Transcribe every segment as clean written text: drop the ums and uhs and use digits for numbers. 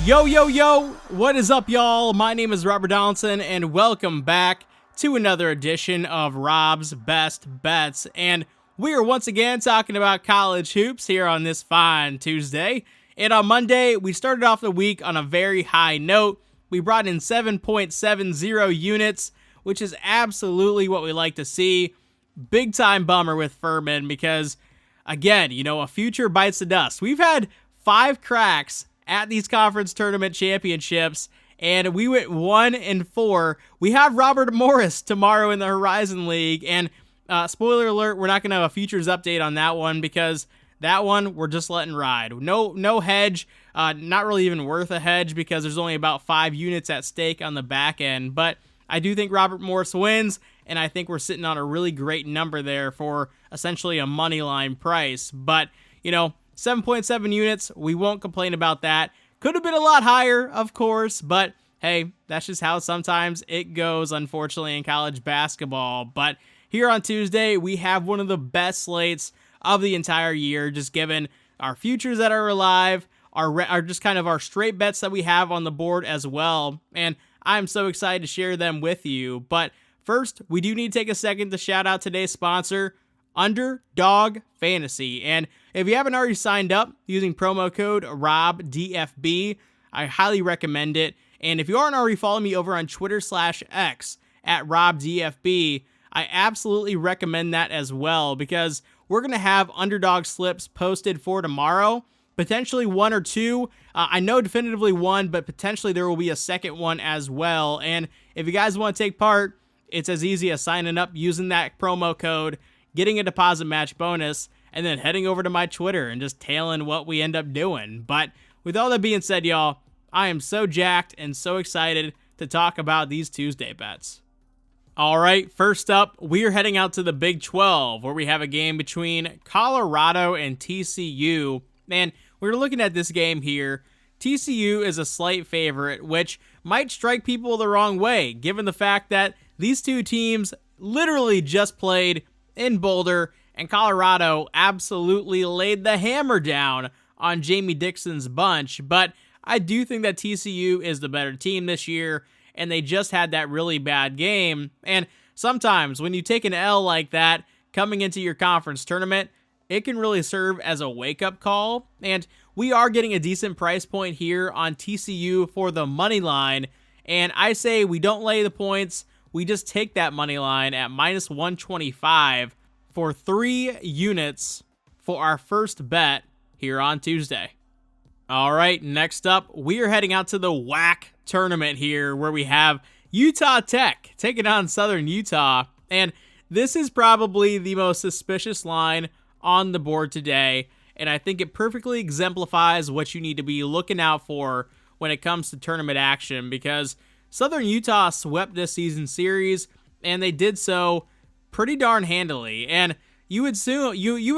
Yo, yo, yo, what is up, y'all? My name is Rob Donaldson, and welcome back to another edition of Rob's Best Bets. And we are once again talking about college hoops here on this fine Tuesday. And on Monday, we started off the week on a very high note. We brought in 7.70 units, which is absolutely what we like to see. Big time bummer with Furman because, again, a future bites the dust. We've had 5 cracks at these conference tournament championships, and we went 1-4. We have Robert Morris tomorrow in the Horizon League, and spoiler alert, we're not going to have a futures update on that one because that one we're just letting ride. No hedge, not really even worth a hedge because there's only about 5 units at stake on the back end, but I do think Robert Morris wins, and I think we're sitting on a really great number there for essentially a money line price, but 7.7 units, we won't complain about that. Could have been a lot higher, of course, but hey, that's just how sometimes it goes, unfortunately, in college basketball. But here on Tuesday, we have one of the best slates of the entire year, just given our futures that are alive, our just kind of our straight bets that we have on the board as well. And I'm so excited to share them with you. But first, we do need to take a second to shout out today's sponsor, Underdog Fantasy. And if you haven't already signed up using promo code ROBDFB, I highly recommend it. And if you aren't already following me over on Twitter/X at RobDFB, I absolutely recommend that as well because we're going to have underdog slips posted for tomorrow, potentially 1 or 2. I know definitively 1, but potentially there will be a second one as well. And if you guys want to take part, it's as easy as signing up using that promo code, getting a deposit match bonus, and then heading over to my Twitter and just tailing what we end up doing. But with all that being said, y'all, I am so jacked and so excited to talk about these Tuesday bets. All right, first up, we are heading out to the Big 12, where we have a game between Colorado and TCU. And we're looking at this game here. TCU is a slight favorite, which might strike people the wrong way, given the fact that these two teams literally just played in Boulder, and Colorado absolutely laid the hammer down on Jamie Dixon's bunch. But I do think that TCU is the better team this year, and they just had that really bad game. And sometimes when you take an L like that coming into your conference tournament, it can really serve as a wake-up call. And we are getting a decent price point here on TCU for the money line. And I say we don't lay the points. We just take that money line at minus 125 for 3 units for our first bet here on Tuesday. All right, next up, we are heading out to the WAC tournament here where we have Utah Tech taking on Southern Utah. And this is probably the most suspicious line on the board today. And I think it perfectly exemplifies what you need to be looking out for when it comes to tournament action because Southern Utah swept this season series, and they did so pretty darn handily. And you would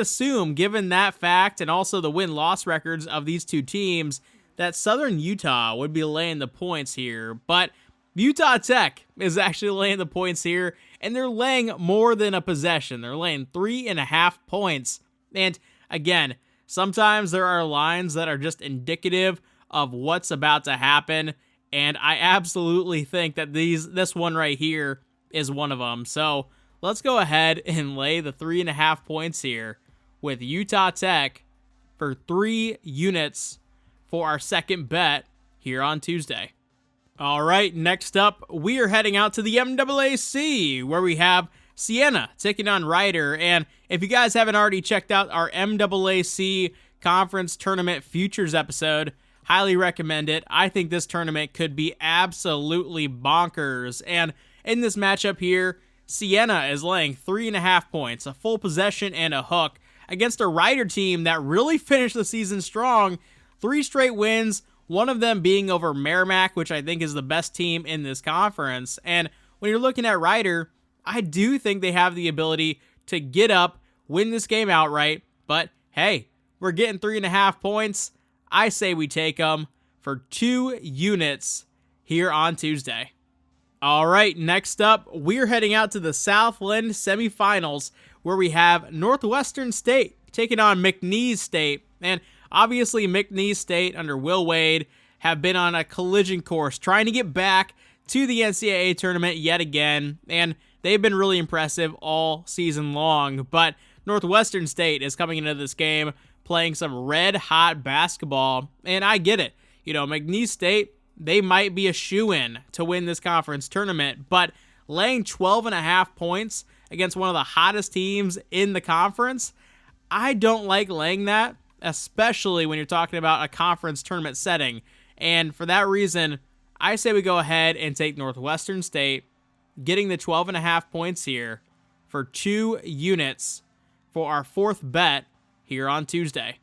assume, given that fact and also the win-loss records of these two teams, that Southern Utah would be laying the points here. But Utah Tech is actually laying the points here, and they're laying more than a possession. They're laying 3.5 points. And again, sometimes there are lines that are just indicative of what's about to happen. And I absolutely think that this one right here is one of them. So let's go ahead and lay the 3.5 points here with Utah Tech for 3 units for our second bet here on Tuesday. All right, next up, we are heading out to the MAAC, where we have Sienna taking on Ryder. And if you guys haven't already checked out our MAAC Conference Tournament Futures episode, highly recommend it. I think this tournament could be absolutely bonkers. And in this matchup here, Sienna is laying 3.5 points, a full possession and a hook against a Ryder team that really finished the season strong. 3 straight wins, one of them being over Merrimack, which I think is the best team in this conference. And when you're looking at Ryder, I do think they have the ability to get up, win this game outright. But hey, we're getting 3.5 points. I say we take them for 2 units here on Tuesday. All right, next up, we're heading out to the Southland semifinals where we have Northwestern State taking on McNeese State. And obviously McNeese State under Will Wade have been on a collision course trying to get back to the NCAA tournament yet again, and they've been really impressive all season long. But Northwestern State is coming into this game playing some red-hot basketball, and I get it. McNeese State, they might be a shoo-in to win this conference tournament, but laying 12.5 points against one of the hottest teams in the conference, I don't like laying that, especially when you're talking about a conference tournament setting. And for that reason, I say we go ahead and take Northwestern State, getting the 12.5 points here for 2 units for our 4th bet here on Tuesday.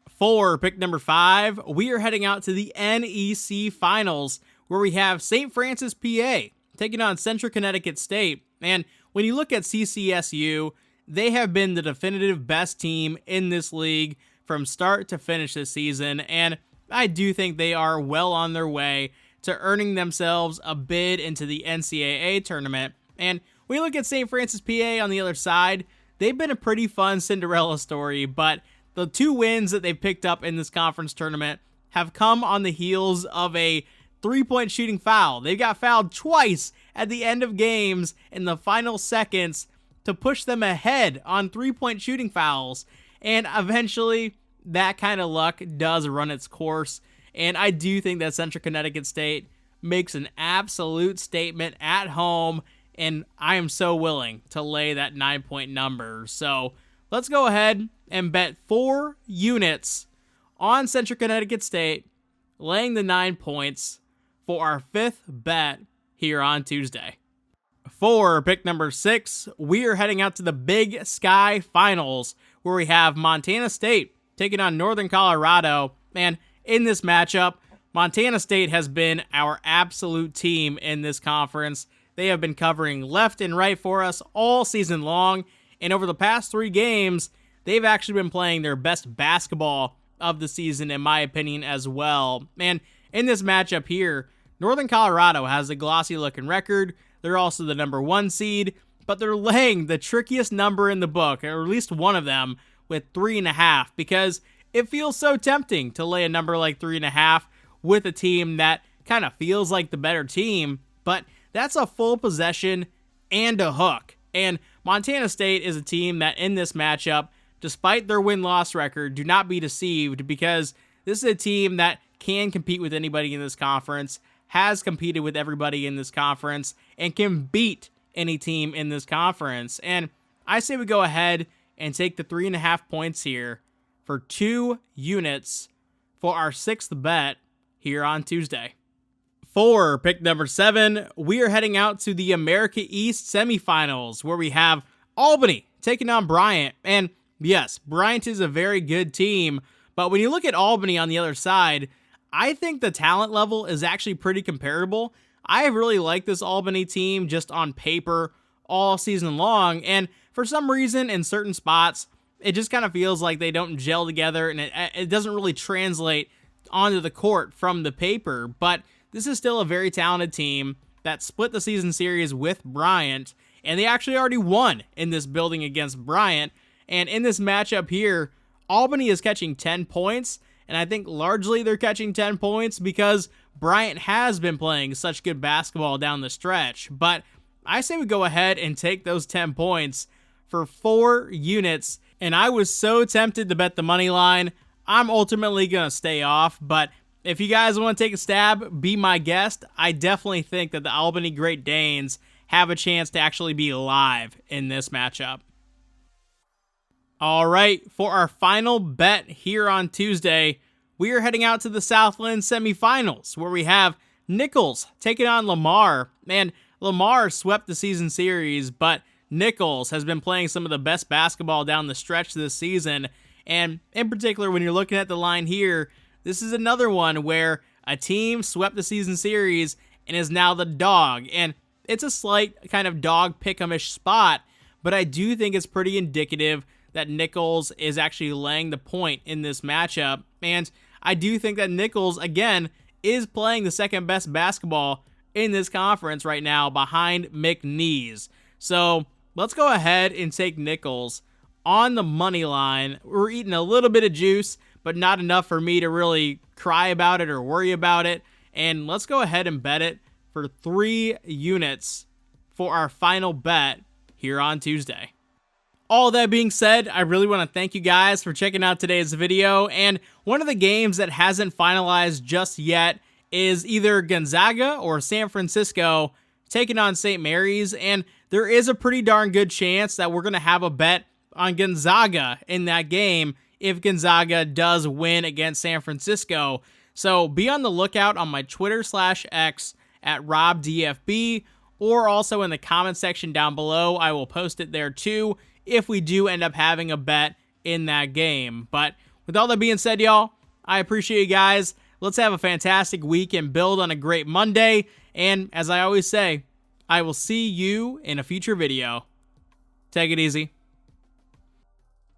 For pick number 5, we are heading out to the NEC Finals, where we have St. Francis, PA, taking on Central Connecticut State. And when you look at CCSU, they have been the definitive best team in this league from start to finish this season, and I do think they are well on their way to earning themselves a bid into the NCAA tournament. And when you look at St. Francis, PA on the other side, they've been a pretty fun Cinderella story, but the 2 wins that they've picked up in this conference tournament have come on the heels of a 3-point shooting foul. They got fouled twice at the end of games in the final seconds to push them ahead on 3-point shooting fouls. And eventually, that kind of luck does run its course. And I do think that Central Connecticut State makes an absolute statement at home, and I am so willing to lay that 9-point number. So let's go ahead and bet 4 units on Central Connecticut State, laying the 9 points for our 5th bet here on Tuesday. For pick number 6, we are heading out to the Big Sky Finals, where we have Montana State taking on Northern Colorado. And in this matchup, Montana State has been our absolute team in this conference. They have been covering left and right for us all season long, and over the past 3 games, they've actually been playing their best basketball of the season, in my opinion, as well. And in this matchup here, Northern Colorado has a glossy-looking record. They're also the number 1 seed, but they're laying the trickiest number in the book, or at least one of them, with 3.5, because it feels so tempting to lay a number like 3.5 with a team that kind of feels like the better team, but that's a full possession and a hook. And Montana State is a team that in this matchup, despite their win-loss record, do not be deceived, because this is a team that can compete with anybody in this conference, has competed with everybody in this conference, and can beat any team in this conference. And I say we go ahead and take the 3.5 points here for 2 units for our 6th bet here on Tuesday. For pick number 7, we are heading out to the America East semifinals, where we have Albany taking on Bryant. And yes, Bryant is a very good team, but when you look at Albany on the other side, I think the talent level is actually pretty comparable. I really like this Albany team just on paper all season long, and for some reason in certain spots, it just kind of feels like they don't gel together, and it doesn't really translate onto the court from the paper. But this is still a very talented team that split the season series with Bryant, and they actually already won in this building against Bryant. And in this matchup here, Albany is catching 10 points, and I think largely they're catching 10 points because Bryant has been playing such good basketball down the stretch. But I say we go ahead and take those 10 points for 4 units, and I was so tempted to bet the money line. I'm ultimately going to stay off, but if you guys want to take a stab, be my guest. I definitely think that the Albany Great Danes have a chance to actually be live in this matchup. All right, for our final bet here on Tuesday, we are heading out to the Southland semifinals, where we have Nicholls taking on Lamar. And Lamar swept the season series, but Nicholls has been playing some of the best basketball down the stretch this season. And in particular, when you're looking at the line here, this is another one where a team swept the season series and is now the dog. And it's a slight kind of dog pick-em-ish spot, but I do think it's pretty indicative that Nicholls is actually laying the point in this matchup. And I do think that Nicholls, again, is playing the second best basketball in this conference right now behind McNeese. So let's go ahead and take Nicholls on the money line. We're eating a little bit of juice, but not enough for me to really cry about it or worry about it. And let's go ahead and bet it for 3 units for our final bet here on Tuesday. All that being said, I really want to thank you guys for checking out today's video. And one of the games that hasn't finalized just yet is either Gonzaga or San Francisco taking on St. Mary's. And there is a pretty darn good chance that we're going to have a bet on Gonzaga in that game if Gonzaga does win against San Francisco. So be on the lookout on my Twitter/X at RobDFB, or also in the comment section down below. I will post it there too if we do end up having a bet in that game. But with all that being said, y'all, I appreciate you guys. Let's have a fantastic week and build on a great Monday. And as I always say, I will see you in a future video. Take it easy.